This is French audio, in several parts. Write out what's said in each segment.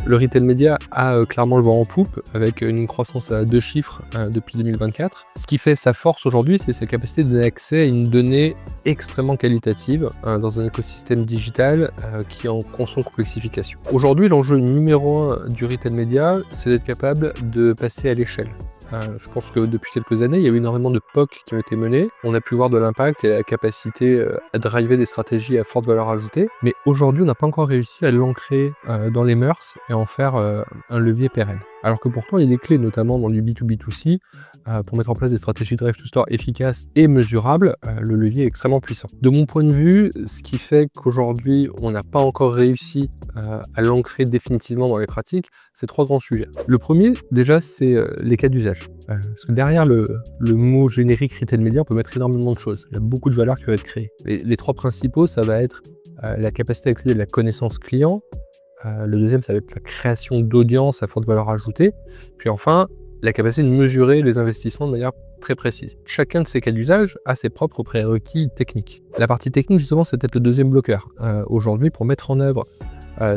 Le retail média a clairement le vent en poupe avec une croissance à 2 chiffres depuis 2024. Ce qui fait sa force aujourd'hui, c'est sa capacité de donner accès à une donnée extrêmement qualitative dans un écosystème digital qui est en constante complexification. Aujourd'hui, l'enjeu numéro 1 du retail média, c'est d'être capable de passer à l'échelle. Je pense que depuis quelques années, il y a eu énormément de POC qui ont été menés. On a pu voir de l'impact et la capacité à driver des stratégies à forte valeur ajoutée. Mais aujourd'hui, on n'a pas encore réussi à l'ancrer dans les mœurs et en faire un levier pérenne. Alors que pourtant, il y a des clés, notamment dans du B2B2C, pour mettre en place des stratégies Drive to Store efficaces et mesurables. Le levier est extrêmement puissant. De mon point de vue, ce qui fait qu'aujourd'hui, on n'a pas encore réussi à l'ancrer définitivement dans les pratiques, c'est 3 grands sujets. Le premier, déjà, c'est les cas d'usage. Parce que derrière le mot générique retail média, on peut mettre énormément de choses. Il y a beaucoup de valeurs qui peuvent être créées. Les 3 principaux, ça va être la capacité à accéder à la connaissance client. Le deuxième, ça va être la création d'audience à forte valeur ajoutée. Puis enfin, la capacité de mesurer les investissements de manière très précise. Chacun de ces cas d'usage a ses propres prérequis techniques. La partie technique, justement, c'est peut-être le deuxième bloqueur. Aujourd'hui, pour mettre en œuvre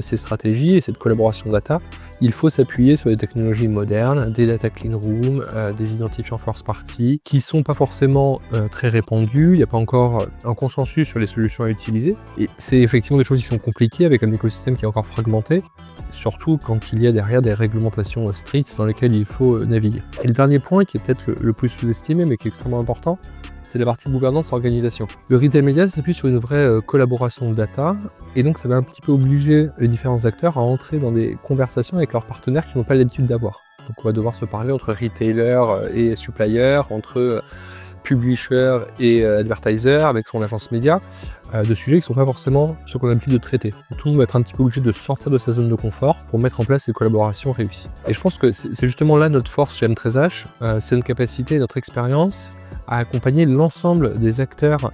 ces stratégies et cette collaboration data, il faut s'appuyer sur des technologies modernes, des data clean room, des identifiants first party, qui sont pas forcément très répandus. Il n'y a pas encore un consensus sur les solutions à utiliser. Et c'est effectivement des choses qui sont compliquées avec un écosystème qui est encore fragmenté, surtout quand il y a derrière des réglementations strictes dans lesquelles il faut naviguer. Et le dernier point, qui est peut-être le plus sous-estimé, mais qui est extrêmement important, c'est la partie gouvernance et organisation. Le retail média s'appuie sur une vraie collaboration data, et donc ça va un petit peu obliger les différents acteurs à entrer dans des conversations avec leurs partenaires qui n'ont pas l'habitude d'avoir. Donc on va devoir se parler entre retailers et suppliers, entre publisher et advertiser avec son agence média, de sujets qui ne sont pas forcément ceux qu'on a l'habitude de traiter. Donc, tout le monde va être un petit peu obligé de sortir de sa zone de confort pour mettre en place des collaborations réussies. Et je pense que c'est justement là notre force chez M13H, c'est notre capacité et notre expérience à accompagner l'ensemble des acteurs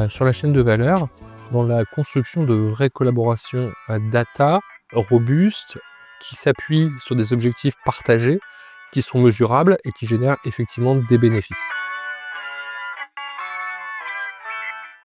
sur la chaîne de valeur dans la construction de vraies collaborations data robustes qui s'appuient sur des objectifs partagés, qui sont mesurables et qui génèrent effectivement des bénéfices.